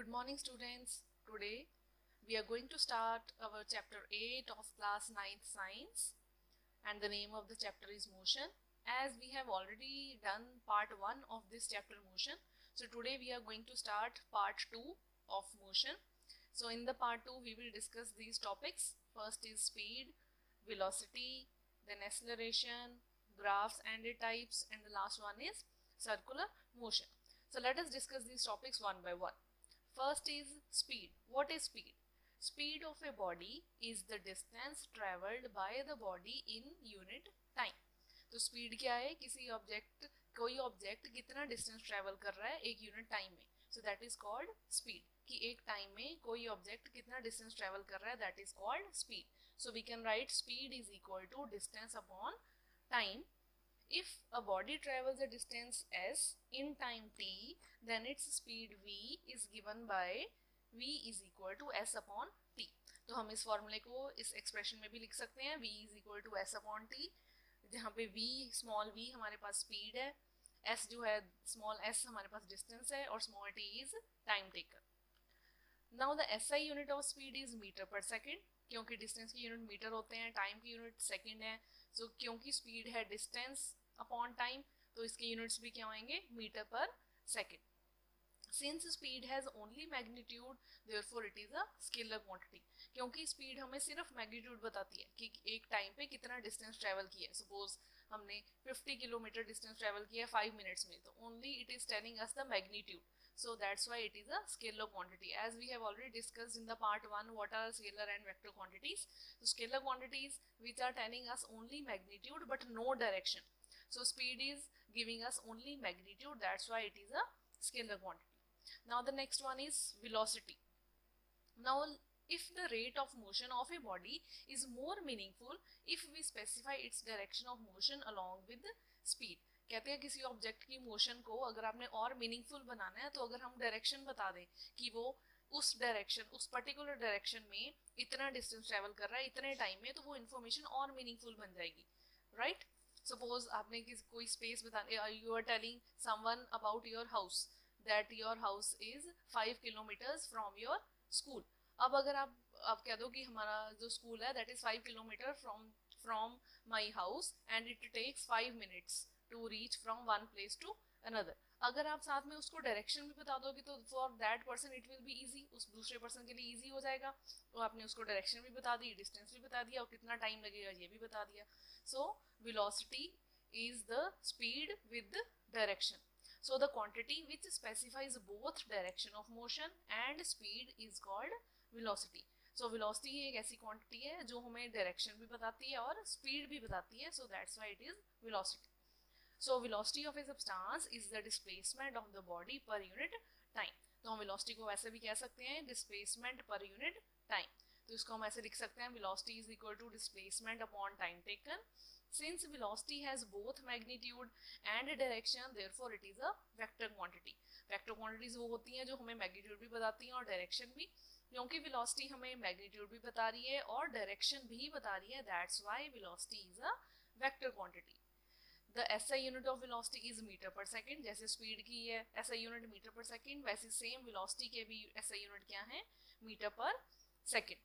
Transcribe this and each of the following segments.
Good morning students. Today we are going to start our chapter 8 of class 9th science, and the name of the chapter is motion. As we have already done part 1 of this chapter motion, so today we are going to start part 2 of motion. So in the part 2 we will discuss these topics. First is speed, velocity, then acceleration, graphs and their types, and the last one is circular motion. So let us discuss these topics one by one. First is speed. What is speed? Speed of a body is the distance traveled by the body in unit time. तो speed क्या है? कोई object कितना distance travel कर रहा है एक unit time में. So that is called speed. कि एक टाइम में कोई ऑब्जेक्ट कितना डिस्टेंस ट्रेवल कर रहा है, that is called speed. So we can write speed is equal to distance upon time. If a body travels a distance s in time t, then its speed v is given by v is equal to s upon t. तो हम इस फॉर्मूले को इस expression में भी लिख सकते हैं, v is equal to s upon t, जहाँ पे v स्मॉल v हमारे पास स्पीड है, s जो है स्मॉल s हमारे पास डिस्टेंस है, और small t is time taken. Now the SI unit of speed is metre per second, क्योंकि डिस्टेंस की यूनिट मीटर होते हैं, टाइम की यूनिट सेकेंड है. सो क्योंकि स्पीड है डिस्टेंस अपॉन टाइम, तो इसके यूनिट्स भी क्या आएंगे? Metre per second. Since speed has only magnitude, therefore it is a scalar quantity. क्योंकि स्पीड हमें सिर्फ मैग्नीट्यूड बताती है कि एक टाइम पे कितना डिस्टेंस ट्रेवल किया है. सपोज हमने 50 किलोमीटर डिस्टेंस ट्रेवल किया 5 मिनट्स में, तो only it is telling us the magnitude. So that's why it is a scalar quantity. As we have already discussed in the part 1, what are scalar and vector quantities. So scalar quantities which are telling us only magnitude but no direction. So speed is giving us only magnitude, that's why it is a scalar quantity. Now the next one is velocity. Now if the rate of motion of a body is more meaningful if we specify its direction of motion along with speed. कहते हैं किसी object की motion को अगर आपने और meaningful बनाना है, तो अगर हम डायरेक्शन बता दें कि वो उस डायरेक्शन, उस पर्टिकुलर डायरेक्शन में इतना डिस्टेंस ट्रेवल कर रहा है इतने टाइम में, तो वो इन्फॉर्मेशन और मीनिंगफुल बन जाएगी, राइट. सपोज आपने कोई स्पेस बताने, you are telling someone about your house that your house is 5 kilometres from your school. अब अगर आप कह दो कि हमारा जो स्कूल है that is 5 kilometre from my house and it takes 5 minutes to reach from one place to another. अगर आप साथ में उसको डायरेक्शन भी बता दोगे तो for that person it will be easy, उस दूसरे पर्सन के लिए इजी हो जाएगा. तो आपने उसको डायरेक्शन भी बता दी, डिस्टेंस भी बता दिया, और कितना टाइम लगेगा ये भी बता दिया. So velocity is the speed with direction. So the quantity which specifies both direction of motion and speed is called velocity. So velocity एक ऐसी quantity है जो हमें direction भी बताती है और speed भी बताती है. So that's why it is velocity. So velocity of a substance is the displacement of the body per unit time. तो हम velocity को वैसे भी कह सकते हैं displacement per unit time. तो इसको हम ऐसे लिख सकते हैं velocity is equal to displacement upon time taken. Since velocity has both magnitude and direction, therefore it is a vector quantity. Vector quantities वो होती हैं जो हमें magnitude भी बताती हैं और direction भी. क्योंकि velocity हमें magnitude भी बता रही है और direction भी बता रही है, that's why velocity is a vector quantity. The SI unit of velocity is meter per second. जैसे speed की है SI unit meter per second, वैसे same velocity के भी SI unit क्या है? meter per second.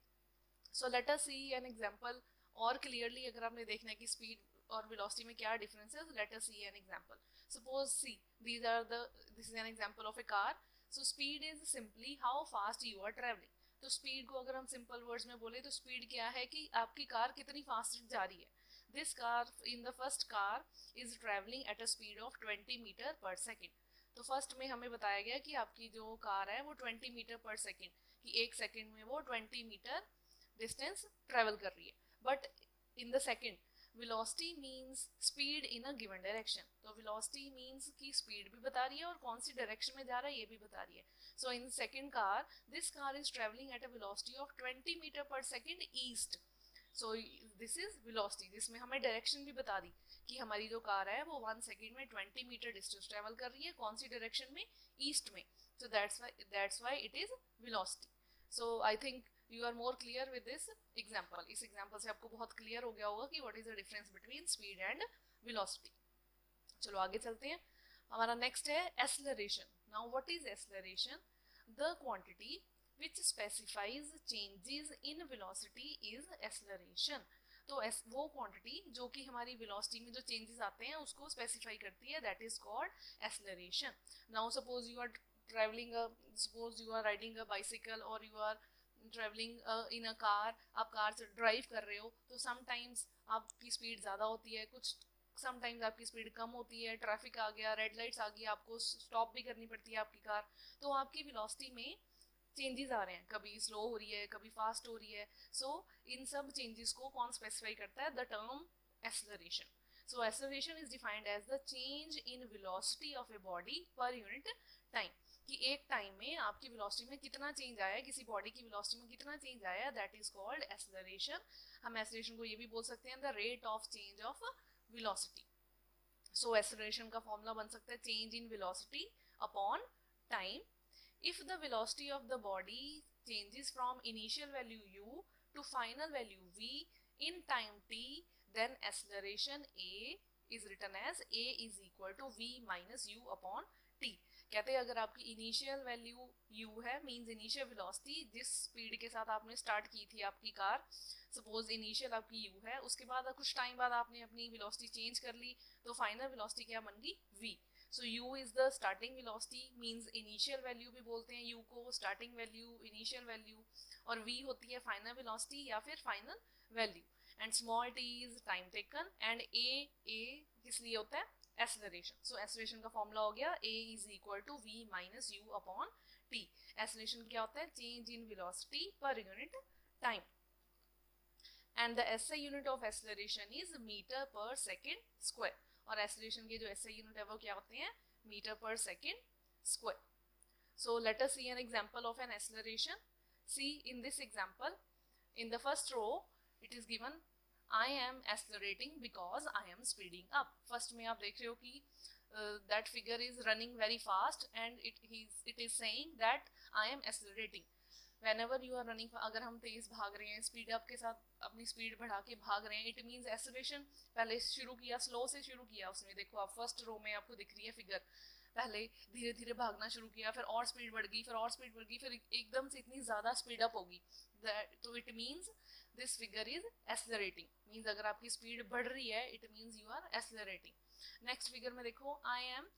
So let us see an example. और clearly अगर आपने देखना है कि स्पीड और वेलोसिटी में क्या डिफरेंस है, let us see an example. Suppose see this is an example of a car. So speed is simply how fast you are travelling. तो स्पीड को अगर हम सिंपल वर्ड्स में बोले तो स्पीड क्या है कि आपकी कार कितनी फास्ट जा रही है. This car in the first car is travelling at a speed of 20 metre per second. तो फर्स्ट में हमें बताया गया कि आपकी जो कार है वो 20 मीटर पर सेकेंड, कि एक सेकेंड में वो 20 मीटर डिस्टेंस ट्रेवल कर रही है. But in the second, velocity means speed in a given direction. तो velocity means कि speed भी बता रही है और कौन सी direction में जा रहा है ये भी बता रही है. So in the second car, this car is traveling at a velocity of 20 meter per second east. So this is velocity. जिसमें हमें direction भी बता दी कि हमारी जो कार है वो 1 second में 20 meter distance travel कर रही है, कौन सी direction में? East में. So that's why it is velocity. So I think you are more clear with this example. इस example से आपको बहुत clear हो गया होगा कि what is the difference between speed and velocity. चलो आगे चलते हैं. हमारा next है acceleration. Now what is acceleration? the quantity which specifies changes in velocity is acceleration. तो वो क्वांटिटी जो कि हमारी वेलोसिटी में जो चेंजेस आते हैं उसको स्पेसिफाई करती है, that is called acceleration. Now suppose you are travelling, suppose you are riding a bicycle और you are travelling in a car, आप कार से ड्राइव कर रहे हो तो समटाइम्स आपकी स्पीड ज़्यादा होती है, कुछ समटाइम्स आपकी स्पीड कम होती है, ट्रैफिक आ गया, रेड लाइट्स आ गई, आपको स्टॉप भी करनी पड़ती है आपकी कार, तो आपकी वेलोसिटी में चेंजेस आ रहे हैं, कभी स्लो हो रही है, कभी फास्ट हो रही है. सो इन सब चेंजेस को कौन स्पेसिफाई करता है? The term acceleration. So acceleration is defined as the change in velocity of a body per unit time, कि एक टाइम में आपकी वेलोसिटी में कितना चेंज आया है, किसी बॉडी की वेलोसिटी में कितना चेंज आया है, दैट इज कॉल्ड एक्सेलरेशन. हम एक्सेलरेशन को ये भी बोल सकते हैं the rate of change of velocity. So acceleration का फॉर्मूला बन सकता है change in velocity upon time. If the velocity of the body changes from initial value u to final value v in time t, then acceleration a is written as a is equal to v minus u upon t. कहते हैं अगर आपकी initial value u है, means initial velocity जिस speed के साथ आपने start की थी आपकी कार, सपोज इनिशियल आपकी u है, उसके बाद कुछ टाइम बाद आपने अपनी वेलोसिटी चेंज कर ली, तो फाइनल वेलोसिटी क्या बन गई? v. So u is the starting velocity, means initial value भी बोलते हैं u को, starting value, initial value, और v होती है final velocity या फिर final value, and small t is time taken, and a किस लिए होता है? Acceleration. So acceleration का formula हो गया a is equal to v minus u upon t. Acceleration क्या होता है? Change in velocity per unit time. And the SI unit of acceleration is meter per second square. और acceleration के जो SI unit है वो क्या होते हैं? Metre per second square. So let us see an example of an acceleration. See in this example, in the first row it is given I am accelerating because I am speeding up. First में आप देख रहे हो कि that figure is running very fast and it is saying that I am accelerating. whenever you are running, अगर हम तेज भाग रहे हैं, स्पीड अप के साथ अपनी स्पीड बढ़ा के भाग रहे हैं, इट मींस एक्सेलरेशन. पहले शुरू किया, स्लो से शुरू किया उसने, देखो आप फर्स्ट रो में आपको दिख रही है फिगर, पहले धीरे धीरे भागना शुरू किया, फिर और स्पीड बढ़ गई, फिर और स्पीड बढ़ गई, फिर एकदम से इतनी ज़्यादा स्पीड अप होगी. तो it means this figure is accelerating. Means अगर आपकी स्पीड बढ़ रही है, it means you are accelerating. Next figure में देखो, आई एम,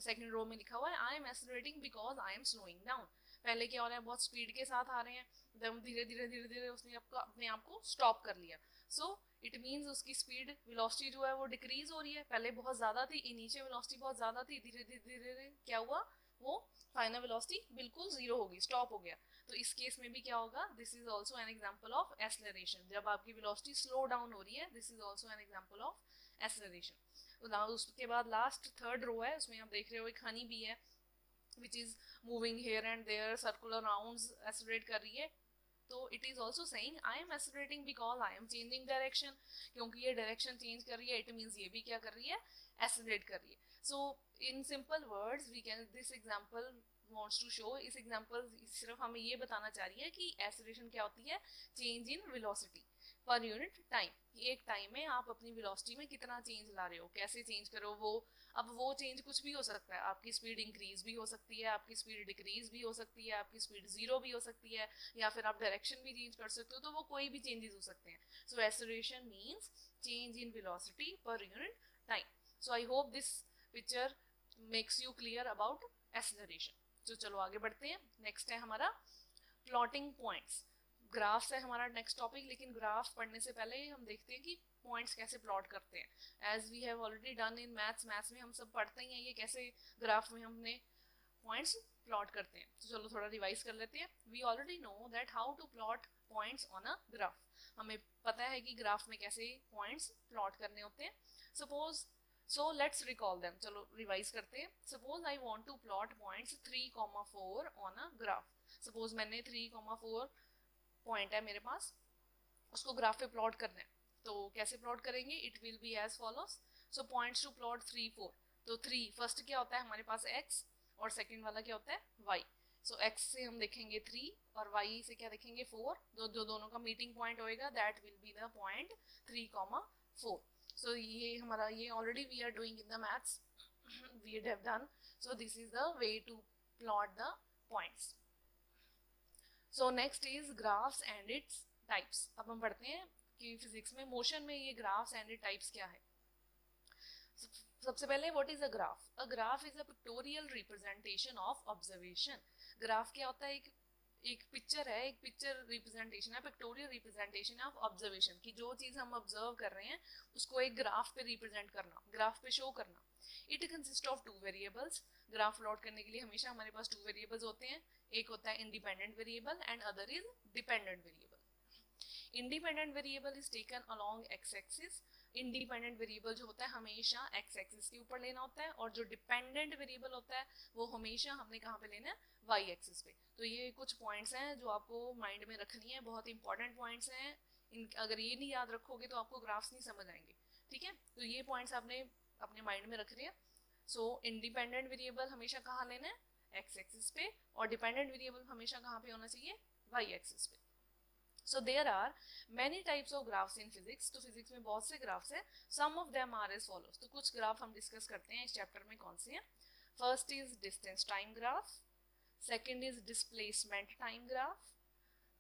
सेकेंड रो में लिखा हुआ है आई am accelerating because I M slowing down. पहले क्या हो रहा है? बहुत स्पीड के साथ आ रहे हैं, एकदम धीरे धीरे धीरे धीरे उसने आपको अपने आप को स्टॉप कर लिया. सो इट मीन्स उसकी स्पीड वेलोसिटी जो है वो डिक्रीज हो रही है. पहले बहुत ज़्यादा थी, इनिशियल वेलोसिटी बहुत ज़्यादा थी, धीरे धीरे धीरे क्या हुआ? वो फाइनल वेलोसिटी बिल्कुल जीरो होगी, स्टॉप हो गया. तो इस केस में भी क्या होगा? This is also an example of acceleration. जब आपकी वेलोसिटी स्लो डाउन हो रही है, this is also an example of acceleration. उसके बाद लास्ट थर्ड रो है, उसमें आप देख रहे हो एक हनी बी है which is moving here and there, circular rounds accelerate कर रही है. तो it is also saying I am accelerating because I am changing direction. क्योंकि ये direction change कर रही है, it means ये भी क्या कर रही है? Accelerate कर रही है. So in simple words we can, this example wants to show, इस example सिर्फ हमें ये बताना चाह रही है कि acceleration क्या होती है? Change in velocity पर यूनिट टाइम. एक टाइम में आप अपनी वेलोसिटी में कितना चेंज ला रहे हो, कैसे चेंज करो वो. अब वो चेंज कुछ भी हो सकता है, आपकी स्पीड इंक्रीज भी हो सकती है, आपकी स्पीड डिक्रीज भी हो सकती है, आपकी स्पीड जीरो भी हो सकती है, या फिर आप डायरेक्शन भी चेंज कर सकते हो. तो वो कोई भी चेंजेस हो सकते हैं. So acceleration means change in velocity पर unit time. So I hope this picture makes you clear about acceleration. तो चलो आगे बढ़ते हैं. नेक्स्ट है हमारा प्लॉटिंग पॉइंट्स. ग्राफ्स है हमारा नेक्स्ट टॉपिक, लेकिन ग्राफ पढ़ने से पहले हम देखते हैं कि पॉइंट्स कैसे प्लॉट करते हैं. As we have already done in maths में हम सब पढ़ते ही हैं ये कैसे ग्राफ में हमने पॉइंट्स प्लॉट करते हैं. तो चलो थोड़ा रिवाइज कर लेते हैं. We already know that how to plot points on a graph. हमें पता है कि ग्राफ में कैसे पॉइंट्स प्लॉट करने होते हैं. Suppose, so let's recall them. चलो रिवाइज करते हैं. Suppose I want to plot points 3,4 on a graph. Suppose मैंने 3,4 पॉइंट है मेरे पास, उसको ग्राफ पे प्लॉट करना है. तो कैसे प्लॉट करेंगे? It will be as follows. So points to plot 3, 4. तो 3 फर्स्ट क्या होता है हमारे पास? x, और सेकंड वाला क्या होता है? y. सो x से हम देखेंगे 3 और y से क्या देखेंगे? 4. जो दोनों का मीटिंग पॉइंट होएगा that will be the point 3,4. So ये हमारा, ये already we are doing in the maths, we have done. So this is the way to plot the points. So next is graphs and its types. अब हम पढ़ते हैं कि physics में motion में ये ग्राफ्स एंड इट टाइप्स क्या है. सबसे पहले what is a graph. A graph is a pictorial representation of observation. Graph क्या होता है? एक पिक्चर है, एक पिक्चर रिप्रेजेंटेशन है, पिक्टोरियल रिप्रेजेंटेशन ऑफ ऑब्जर्वेशन की जो चीज हम ऑब्जर्व कर रहे हैं उसको एक ग्राफ पे रिप्रेजेंट करना, ग्राफ पे शो करना. It consist of two variables. Graph plot करने के लिए हमेशा हमारे पास टू वेरिएबल्स होते हैं. एक होता है independent variable and other is dependent variable. Independent variable is taken along x axis. Independent variable जो होता है हमेशा एक्स एक्सिस के ऊपर लेना होता है, और जो डिपेंडेंट वेरिएबल होता है वो हमेशा हमने कहाँ पे लेना है? वाई एक्सिस पे. तो ये कुछ पॉइंट्स हैं जो आपको माइंड में रखनी है, बहुत इंपॉर्टेंट पॉइंट्स हैं. अगर ये नहीं याद रखोगे तो आपको ग्राफ्स नहीं समझ आएंगे. ठीक है, तो ये पॉइंट्स आपने अपने माइंड में रखने हैं. सो इंडिपेंडेंट वेरिएबल हमेशा कहाँ लेना है? एक्स एक्सिस पे. और डिपेंडेंट वेरिएबल हमेशा कहाँ पे होना चाहिए? वाई एक्सिस पे. So there are many types of graphs in physics. तो फिजिक्स में बहुत से ग्राफ्स हैं. Some of them are as follows. तो कुछ ग्राफ हम डिस्कस करते हैं इस चैप्टर में. कौन से हैं? First is distance time graph. Second is displacement time graph.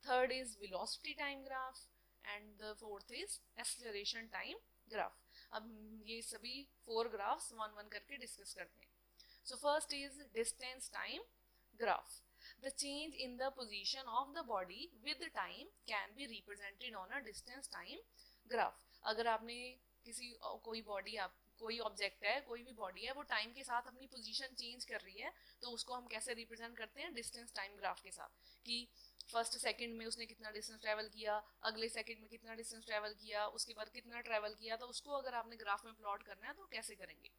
Third is velocity time graph. And the fourth is acceleration time graph. अब ये सभी 4 ग्राफ्स वन वन करके डिस्कस करते हैं. So first is distance time graph. The change in the position of the body with time can be represented on a distance time graph. अगर आपने कोई body, आप कोई ऑब्जेक्ट है, कोई भी बॉडी है, वो टाइम के साथ अपनी पोजीशन चेंज कर रही है, तो उसको हम कैसे रिप्रेजेंट करते हैं? डिस्टेंस टाइम ग्राफ के साथ. कि फर्स्ट सेकंड में उसने कितना डिस्टेंस ट्रेवल किया, अगले सेकंड में कितना डिस्टेंस ट्रेवल किया, उसके बाद कितना ट्रेवल किया. तो उसको अगर आपने ग्राफ में प्लॉट करना है तो कैसे करेंगे?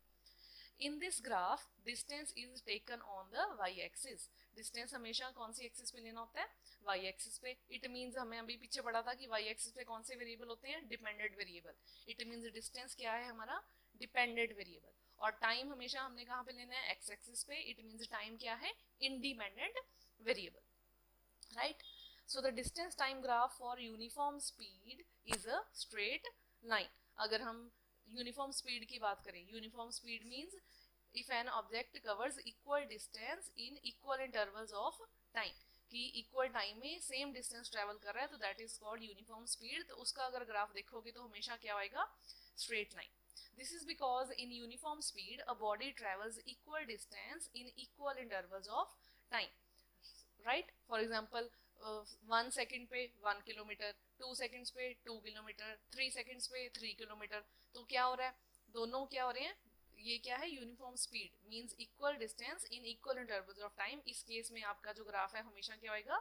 In this graph, distance is taken on the y-axis. Distance हमेशा कौन सी एक्सिस पे लेना होता है? वाई एक्सिस पे. इट मींस हमें अभी पीछे पढ़ा था कि वाई एक्सिस पे कौन से वेरिएबल होते हैं? Dependent variable. It means distance क्या है हमारा? Dependent variable. और टाइम हमेशा हमने कहाँ पे लेना है? एक्स एक्सिस पे. इट मींस टाइम क्या है? Independent variable. Right. So the distance time graph for uniform speed is a straight line. अगर हम यूनिफॉर्म स्पीड की बात करें, uniform speed means if an object covers equal distance in equal intervals of time. कि equal time में same distance travel कर रहा है तो that is called uniform speed. तो उसका अगर ग्राफ देखोगे तो हमेशा क्या आएगा? Straight line. This is because in uniform speed a body travels equal distance in equal intervals of time. Right. For example 1 second पे 1 किलोमीटर, 2 सेकेंड्स पे 2 किलोमीटर, 3 सेकेंड्स पे 3 किलोमीटर. तो क्या हो रहा है? दोनों क्या हो रहे हैं? ये क्या है? Uniform speed means equal distance in equal intervals of time. इस केस में आपका जो ग्राफ है हमेशा क्या होएगा?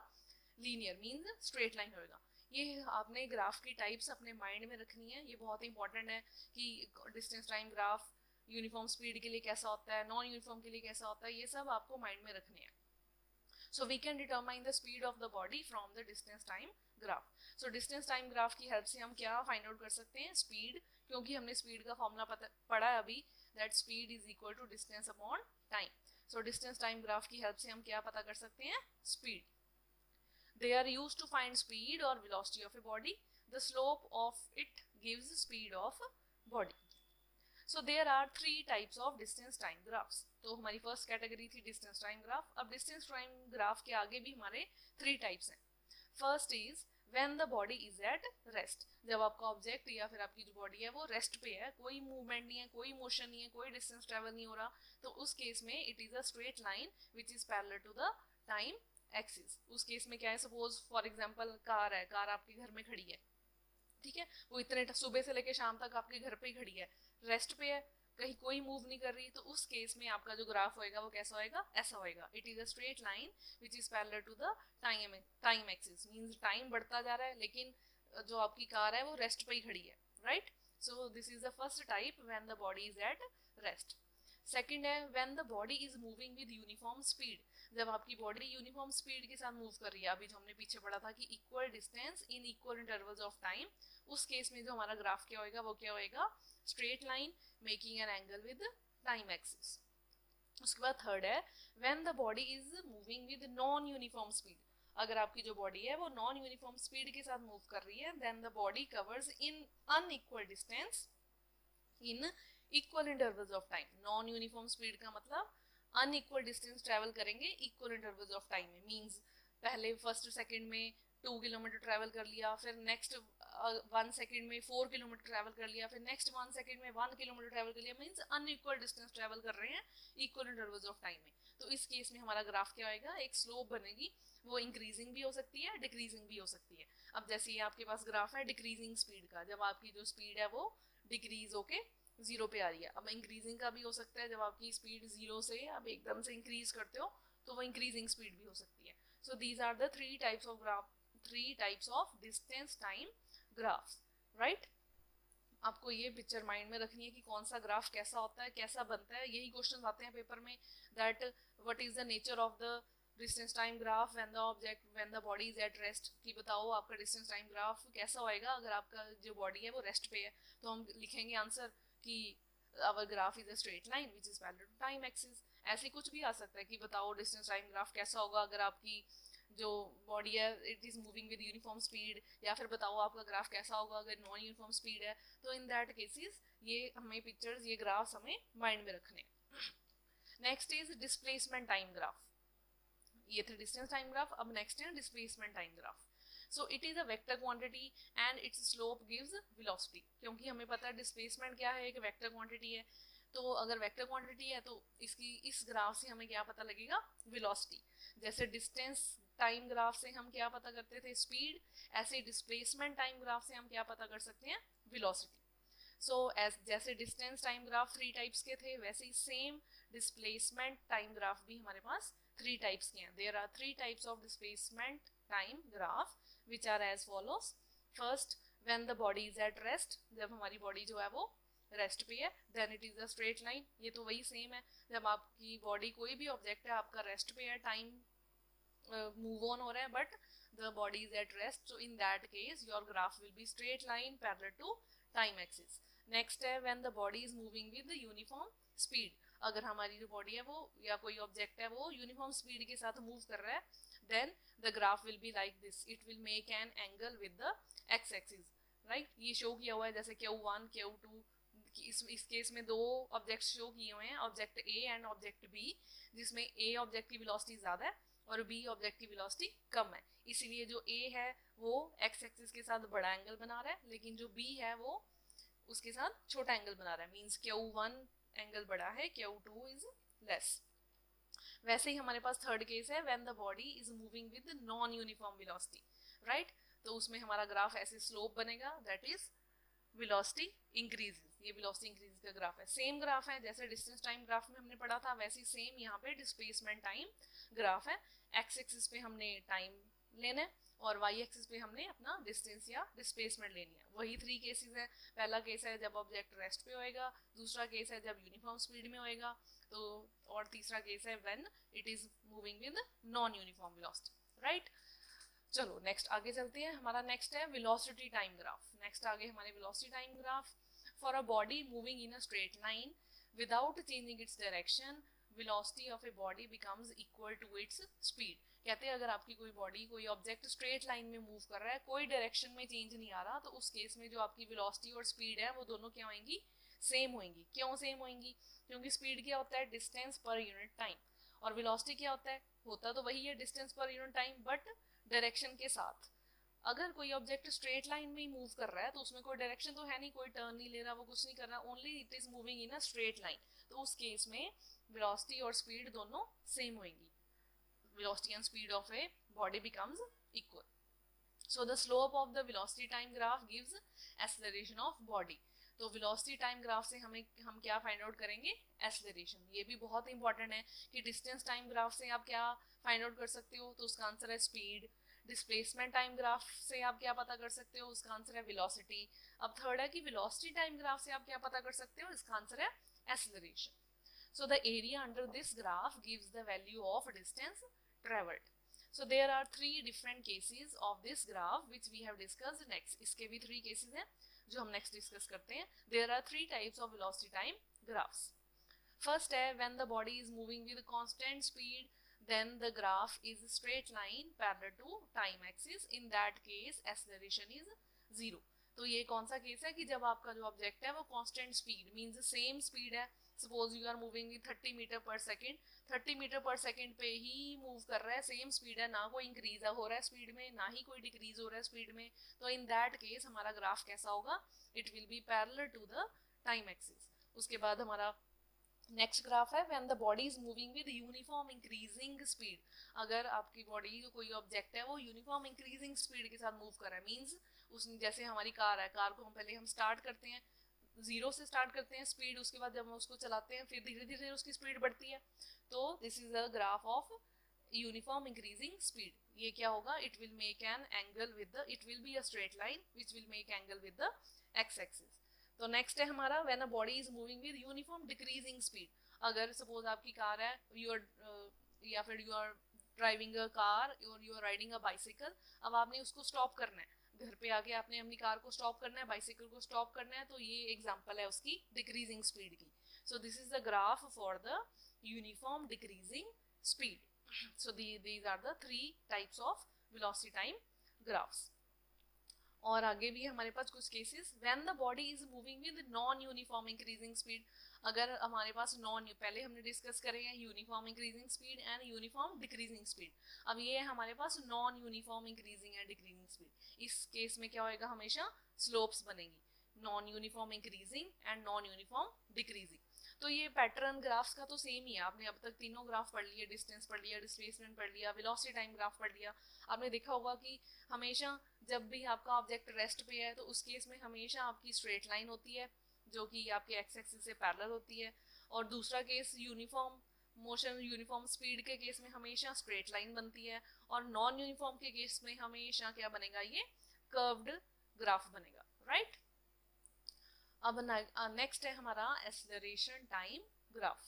लीनियर मींस स्ट्रेट लाइन होएगा. ये आपने ग्राफ की टाइप्स अपने माइंड में रखनी है. ये बहुत इंपॉर्टेंट है कि distance time graph uniform speed के लिए कैसा होता है, नॉन यूनिफॉर्म के लिए कैसा होता है, ये सब आपको माइंड में रखने हैं. So we can determine the speed of the body from the distance time graph. So distance time graph की हेल्प से हम क्या फाइंड आउट कर सकते हैं? स्पीड. क्योंकि हमने स्पीड का फॉर्मूला पढ़ा है अभी, that speed is equal to distance upon time. So distance time graph की हेल्प से हम क्या पता कर सकते हैं? Speed. They are used to find speed or velocity of a body. The slope of it gives speed of body. So there are 3 types of distance time graphs. तो हमारी फर्स्ट कैटेगरी थी डिस्टेंस टाइम ग्राफ. अब distance time graph के आगे भी हमारे 3 types हैं. First is when the body is at rest. जब आपका ऑब्जेक्ट या फिर आपकी जो बॉडी है वो रेस्ट पे है, कोई मूवमेंट नहीं है, कोई मोशन नहीं है, कोई डिस्टेंस ट्रेवल नहीं हो रहा, तो उस केस में it is a straight line which is parallel to the time axis. उस केस में क्या है? सपोज फॉर एग्जांपल कार है, कार आपके घर में खड़ी है. ठीक है, वो इतने सुबह से लेकर शाम तक आपके घर पे ही खड़ी है, रेस्ट पे है, कहीं कोई मूव नहीं कर रही. तो उस केस में आपका जो ग्राफ होएगा वो कैसा होएगा? ऐसा होएगा. It is a straight line which is parallel to the time axis. Means time बढ़ता जा रहा है लेकिन जो आपकी कार है वो रेस्ट पे ही खड़ी है. Right. So this is the first type when the body is at rest. Second है when the body is moving with uniform speed. जब आपकी बॉडी यूनिफॉर्म स्पीड के साथ मूव कर रही है, अभी जो हमने पीछे पढ़ा था कि equal distance in equal intervals of time, उस केस में जो हमारा ग्राफ क्या होएगा? वो क्या होएगा? Straight line making an angle with time axis. उसके बाद थर्ड है when the body is moving with non uniform speed. अगर आपकी जो बॉडी है वो नॉन यूनिफॉर्म स्पीड के साथ मूव कर रही है, then the body covers in unequal distance in equal intervals of time. Non uniform speed का मतलब अनइक्वल डिस्टेंस ट्रेवल करेंगे इक्वल इंटरवल्स ऑफ टाइम में. मींस पहले फर्स्ट सेकंड में 2 किलोमीटर ट्रैवल कर लिया, फिर नेक्स्ट 1 सेकंड में 4 किलोमीटर ट्रैवल कर लिया, फिर नेक्स्ट 1 सेकंड में 1 किलोमीटर ट्रैवल कर लिया, मींस अनइक्वल डिस्टेंस ट्रैवल कर रहे हैं इक्वल इंटरवल्स ऑफ टाइम में। तो इस केस में हमारा ग्राफ क्या आएगा, एक स्लोप बनेगी, वो इंक्रीजिंग भी हो सकती है, डिक्रीजिंग भी हो सकती है। अब जैसे ये आपके पास ग्राफ है डिक्रीजिंग स्पीड का, जब आपकी जो स्पीड है वो डिक्रीज होके 0 पे आ रही है। अब इंक्रीजिंग का भी हो सकता है, जब आपकी स्पीड 0 से आप एकदम से इंक्रीज करते हो तो वो इंक्रीजिंग स्पीड भी हो सकती है। So these are the three types of distance time graphs, right. आपको ये पिक्चर माइंड में रखनी है कि कौन सा ग्राफ कैसा होता है, कैसा बनता है। यही क्वेश्चन आते हैं पेपर में, that what is the nature of the distance time graph when the body is at rest, कि बताओ आपका डिस्टेंस टाइम ग्राफ कैसा होएगा अगर आपका जो बॉडी है वो रेस्ट पे है। तो हम लिखेंगे आंसर कि our graph is a straight line which is parallel to time axis। ऐसे कुछ भी आ सकता है कि बताओ डिस्टेंस टाइम ग्राफ कैसा होगा अगर आपकी जो बॉडी है it is moving with uniform speed, या फिर बताओ आपका ग्राफ कैसा होगा अगर नॉन यूनिफॉर्म स्पीड है। तो इन दैट केसेस ये हमें पिक्चर्स, ये ग्राफ्स हमें माइंड में रखने। Next is displacement time graph. ये थे डिस्टेंस टाइम ग्राफ। अब नेक्स्ट है displacement time graph. So it is a vector quantity and it's slope gives velocity. क्योंकि हमें पता है डिस्प्लेसमेंट क्या है, एक वेक्टर क्वांटिटी है। तो अगर वेक्टर क्वांटिटी है तो इसकी इस ग्राफ से हमें क्या पता लगेगा, वेलोसिटी। जैसे डिस्टेंस टाइम ग्राफ से हम क्या पता करते थे, स्पीड, ऐसे डिस्प्लेसमेंट टाइम ग्राफ से हम क्या पता कर सकते हैं, वेलोसिटी। सो जैसे डिस्टेंस टाइम ग्राफ 3 टाइप्स के थे, वैसे ही सेम डिस्प्लेसमेंट टाइम ग्राफ भी हमारे पास 3 टाइप्स के हैं। There are 3 types of displacement time graph which are as follows। first, when the body is at rest, जब हमारी बॉडी जो है वो रेस्ट पे है, then it is a straight line। ये तो वही सेम है, जब आपकी बॉडी, कोई भी ऑब्जेक्ट है आपका रेस्ट पे है, टाइम मूव ऑन हो रहा है, but the body is at rest, so in that case your graph will be straight line parallel to time axis। next है when the body is moving with the uniform speed। अगर हमारी जो body है वो या कोई object है वो यूनिफॉर्म स्पीड के साथ मूव कर रहा है, then the graph will be like this, it will make an angle with the x axis, right। ये शो किया हुआ है जैसे Q1 Q2, इस केस में 2 ऑब्जेक्ट शो किए हुए हैं, object A and object B, जिसमें A ऑब्जेक्ट की वेलोसिटी ज्यादा है और B ऑब्जेक्ट की वेलोसिटी कम है। इसीलिए जो A है वो x एक्सिस के साथ बड़ा एंगल बना रहा है, लेकिन जो B है वो उसके साथ छोटा एंगल बना रहा है, मींस Q1 एंगल बड़ा है, Q2 इज लेस। वैसे ही हमारे पास थर्ड केस है when the body is moving with non uniform velocity, right. तो उसमें हमारा ग्राफ ऐसे स्लोप बनेगा, दैट इज वेलोसिटी इंक्रीजेस। ये वेलोसिटी इंक्रीज का ग्राफ है। सेम ग्राफ है जैसे डिस्टेंस टाइम ग्राफ में हमने पढ़ा था, वैसे ही सेम यहाँ पे डिस्प्लेसमेंट टाइम ग्राफ है। एक्स एक्सिस पे हमने टाइम लेना है और वाई एक्सिस पे हमने अपना डिस्टेंस या डिस्प्लेसमेंट लेनी है। वही 3 केसेस है। पहला केस है जब ऑब्जेक्ट रेस्ट पे होएगा, दूसरा केस है जब यूनिफॉर्म स्पीड में होएगा, तो और तीसरा केस है when it is moving with non uniform velocity, right. चलो नेक्स्ट आगे चलते हैं। हमारा नेक्स्ट है वेलोसिटी टाइम ग्राफ। नेक्स्ट आगे हमारे velocity time graph. For a body moving in a straight line without changing its direction, velocity of a body becomes equal to its speed. कहते हैं अगर आपकी कोई बॉडी, कोई ऑब्जेक्ट स्ट्रेट लाइन में move कर रहा है, कोई डायरेक्शन में चेंज नहीं आ रहा, तो उस केस में जो आपकी वेलोसिटी और स्पीड है वो दोनों क्या होंगी, सेम होंगी। क्यों सेम होंगी, क्योंकि स्पीड क्या होता है, डिस्टेंस पर यूनिट टाइम, और वेलोसिटी क्या होता है, होता तो वही है डिस्टेंस पर यूनिट टाइम बट डायरेक्शन के साथ। अगर कोई ऑब्जेक्ट स्ट्रेट लाइन में ही मूव कर रहा है तो उसमें कोई डायरेक्शन तो है नहीं, कोई टर्न नहीं ले रहा, वो कुछ नहीं कर रहा, only it is moving in a straight line. तो उस केस में वेलोसिटी और स्पीड दोनों सेम होंगी। velocity and speed of a body becomes equal। So the slope of the velocity time graph gives acceleration of body। तो velocity time graph से हम क्या फाइंड आउट करेंगे, acceleration। ये भी बहुत इंपॉर्टेंट है कि distance time graph से आप क्या फाइंड आउट कर सकते हो, तो उसका आंसर है speed। डिस्प्लेसमेंट टाइम ग्राफ से आप क्या पता कर सकते हो, उसका आंसर है वेलोसिटी। अब थर्ड है कि वेलोसिटी टाइम ग्राफ से आप क्या पता कर सकते हो, इसका आंसर है acceleration। So the area under this graph gives the value of distance traveled। So there are 3 different cases of this graph which we have discussed next। इसके भी 3 cases हैं जो हम next discuss करते हैं। There are 3 types of velocity time graphs। First है when the body is moving with constant speed, then the graph is straight line parallel to time axis। In that case acceleration is 0। तो ये कौन सा case है कि जब आपका जो ऑब्जेक्ट है वो constant speed, means same speed है, suppose you are moving with 30 metre per second, 30 metre per second पे ही मूव कर रहा है, सेम स्पीड है, ना कोई इंक्रीज हो रहा है स्पीड में, ना ही कोई डिक्रीज हो रहा है स्पीड में, तो इन दैट केस हमारा ग्राफ कैसा होगा, it will be parallel to the time axis. उसके बाद हमारा नेक्स्ट ग्राफ है when the body is moving with uniform increasing speed. अगर आपकी बॉडी, कोई ऑब्जेक्ट है, वो यूनिफॉर्म इंक्रीजिंग स्पीड के साथ मूव कर रहा है, मीन्स उस जैसे हमारी कार है, कार को हम पहले हम स्टार्ट करते हैं, जीरो से स्टार्ट करते हैं स्पीड, उसके बाद जब हम उसको चलाते हैं फिर धीरे धीरे उसकी स्पीड बढ़ती है, तो this is the graph of uniform increasing speed. ये क्या होगा, it will make an angle with the, it will be a straight line which will make angle with the x axis. तो नेक्स्ट है हमारा when a body is moving with uniform decreasing speed. अगर suppose आपकी car है, you are या फिर you are driving a car और you are riding a bicycle, अब आपने उसको स्टॉप करना है, घर पे आके आपने अपनी कार को स्टॉप करना है, बाइसिकल को स्टॉप करना है, तो ये एग्जांपल है उसकी डिक्रीजिंग स्पीड की। So this is the graph for the uniform decreasing speed. So these are the 3 types of velocity time graphs. और आगे भी हमारे पास कुछ cases when the body is moving with non uniform increasing speed. अगर हमारे पास पहले हमने डिस्कस करे हैं uniform increasing speed and uniform decreasing speed, अब ये है हमारे पास non uniform increasing and decreasing speed. इस केस में क्या होएगा, हमेशा स्लोप्स बनेगी, non uniform increasing and non uniform decreasing. तो ये पैटर्न ग्राफ्स का तो सेम ही है, आपने अब तक तीनों ग्राफ पढ़ लिए, डिस्टेंस पढ़ लिया, डिस्प्लेसमेंट पढ़ लिया, वेलोसिटी टाइम ग्राफ पढ़ लिया। आपने देखा होगा कि हमेशा जब भी आपका ऑब्जेक्ट रेस्ट पे है तो उस केस में हमेशा आपकी स्ट्रेट लाइन होती है जो कि आपके एक्स एक्सिस से पैरेलल होती है, और दूसरा case uniform motion, uniform speed के केस में हमेशा स्ट्रेट लाइन बनती है, और नॉन यूनिफॉर्म के केस में हमेशा क्या बनेगा, ये कर्व्ड ग्राफ बनेगा, राइट। अब नेक्स्ट है हमारा acceleration time graph.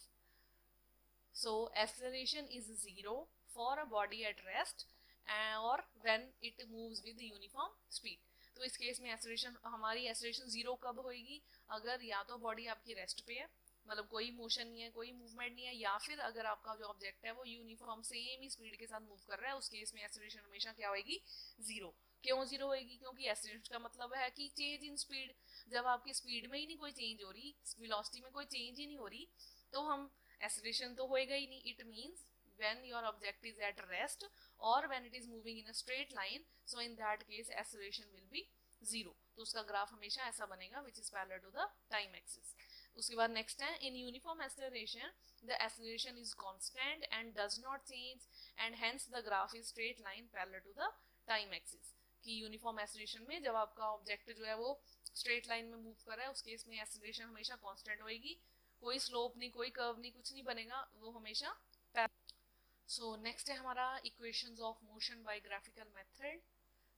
So acceleration is 0 for a body at rest और when it moves with uniform speed. तो इस केस में एक्सेलरेशन, हमारी एक्सेलरेशन 0 कब होएगी, अगर या तो बॉडी आपकी रेस्ट पे है, मतलब कोई मोशन नहीं है, कोई मूवमेंट नहीं है, या फिर अगर आपका जो ऑब्जेक्ट है वो यूनिफॉर्म सेम ही स्पीड के साथ मूव कर रहा है, उस केस में एक्सेलरेशन हमेशा क्या होगी, 0। क्यों 0 होगी, क्योंकि एक्सेलरेशन का मतलब है कि चेंज इन स्पीड। जब आपकी स्पीड में ही नहीं कोई चेंज हो रही, वेलोसिटी में कोई चेंज ही नहीं हो रही, तो हम एक्सेलरेशन तो होएगा ही नहीं। It means when your object is at rest or when it is moving in a straight line, so in that case acceleration will be 0। तो उसका ग्राफ हमेशा ऐसा बनेगा which is parallel to the time axis। उसके बाद next है in uniform acceleration the acceleration is constant and does not change and hence the graph is straight line parallel to the time axis। कि uniform acceleration में जब आपका object जो है वो स्ट्रेट लाइन में मूव कर रहा है, उस केस में एक्सेलरेशन हमेशा कांस्टेंट होएगी, कोई स्लोप नहीं, कोई कर्व नहीं, कुछ नहीं बनेगा, वो हमेशा। सो नेक्स्ट है हमारा equations of motion by graphical method,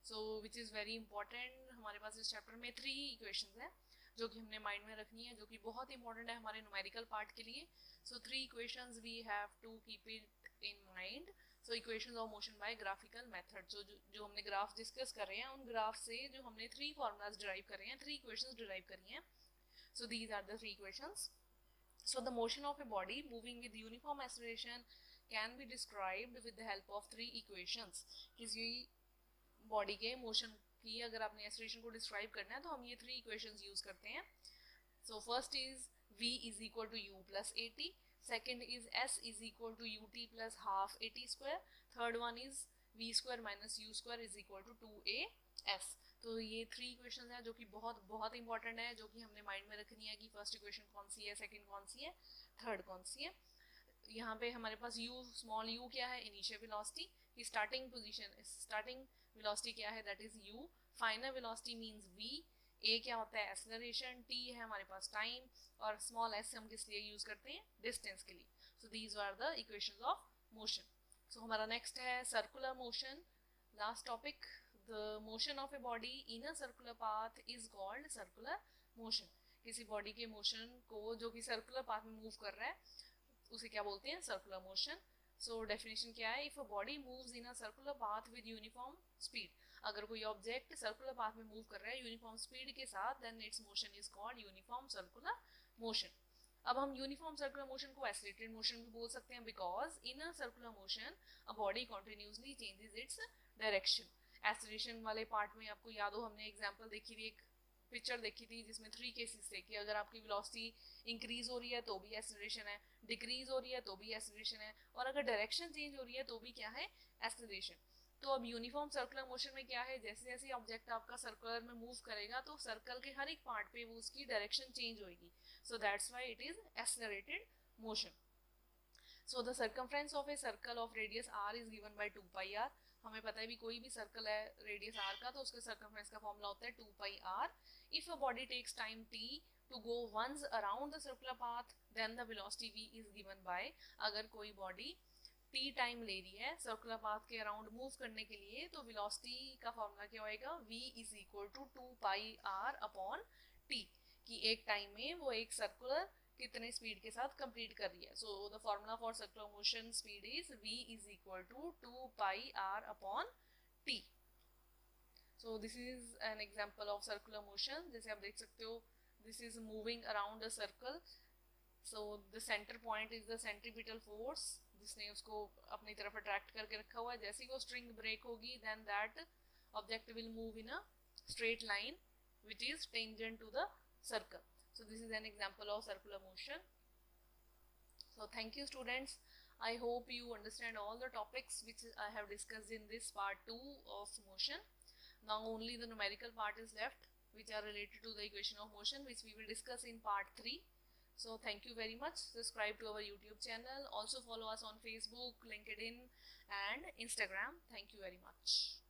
so which is very important. हमारे पास इस चैप्टर में 3 इक्वेशंस हैं जो कि हमने माइंड में रखनी है, जो कि बहुत इंपॉर्टेंट है हमारे न्यूमेरिकल पार्ट के लिए। So 3 equations we have to keep it in mind. So equations of motion by graphical method, जो हमने ग्राफ डिस्कस कर रहे हैं, उन ग्राफ से जो हमने 3 फॉर्मूलाज डिराइव कर रहे हैं, 3 इक्वेशंस डिराइव करी हैं। So these are the 3 equations. So the motion of a body moving with uniform acceleration can be described with the help of 3 equations। किसी बॉडी के मोशन की अगर आपने एक्सेलरेशन को डिस्क्राइब करना है तो हम ये 3 इक्वेशंस यूज करते हैं। So first is v is equal to u plus at, second is s is equal to ut plus half at square, third one is v square minus u square is equal to 2as। तो ये 3 equations हैं जो कि बहुत बहुत important है, जो कि हमने माइंड में रखनी है कि फर्स्ट इक्वेशन कौन सी है, सेकंड कौन सी है, थर्ड कौन सी है। यहाँ पे हमारे पास u, स्मॉल u क्या है, इनिशियल वेलोसिटी की स्टार्टिंग पोजीशन, स्टार्टिंग वेलोसिटी क्या है, that is u। Final velocity means v। a क्या होता है, एक्सेलरेशन। t है हमारे पास टाइम, और स्मॉल s हम किस लिए यूज करते हैं, डिस्टेंस के लिए। So these are the equations of motion. So हमारा नेक्स्ट है circular motion, last topic. The motion of a body in a circular path is called circular motion। किसी बॉडी के मोशन को जो कि सर्कुलर पाथ में मूव कर रहा है उसे क्या बोलते हैं, सर्कुलर मोशन। सो डेफिनेशन क्या है, if a body moves in a circular path with uniform speed, अगर कोई ऑब्जेक्ट सर्कुलर पाथ में मूव कर रहा है यूनिफॉर्म स्पीड के साथ, then its motion is called uniform circular motion. अब हम यूनिफॉर्म सर्कुलर मोशन को एक्सीलरेटेड मोशन भी बोल सकते हैं, because in a circular motion a body continuously changes its direction. Acceleration वाले पार्ट में आपको याद हो, हमने एग्जांपल देखी थी एक पिक्चर देखी थी जिसमें 3 केसेस थे कि अगर आपकी वेलोसिटी इंक्रीज हो रही है तो भी एक्सेलरेशन है, डिक्रीज हो रही है तो भी एक्सेलरेशन है, और अगर डायरेक्शन चेंज हो रही है तो भी क्या है, एक्सेलरेशन। तो अब यूनिफॉर्म सर्कुलर मोशन में क्या है, जैसे जैसे ऑब्जेक्ट आपका सर्कुलर में मूव करेगा तो सर्कल के हर एक पार्ट पे वो उसकी डायरेक्शन चेंज होगी, so that's why it is accelerated motion. So the circumference of a circle of radius r is given by 2 pi r। हमें पता है भी कोई भी सर्कल है रेडियस r का तो उसके सर्कमफ्रेंस का फॉर्मूला होता है 2 pi r। If a body takes time t to go once around the circular path then the velocity v is given by, अगर कोई बॉडी t टाइम ले रही है सर्कुलर पाथ के अराउंड मूव करने के लिए तो वेलोसिटी का फॉर्मूला क्या होएगा, v is equal to 2 pi r upon t, कि एक टाइम में वो एक सर्कुलर कितने स्पीड के साथ कंप्लीट कर रही है। So the formula for circular motion speed is v is equal to 2 pi r upon t। So this is an example of circular motion. जैसे आप देख सकते हो this is moving around a circle, so the centre point is the centripetal force जिसने उसको अपनी तरफ attract करके रखा हुआ है। जैसे ही वो स्ट्रिंग ब्रेक होगी then that object will move in a straight line which is tangent to the circle. So this is an example of circular motion. So thank you students. I hope you understand all the topics which I have discussed in this part 2 of motion. Now only the numerical part is left which are related to the equation of motion, which we will discuss in part 3. So thank you very much. Subscribe to our YouTube channel. Also follow us on Facebook, LinkedIn and Instagram. Thank you very much.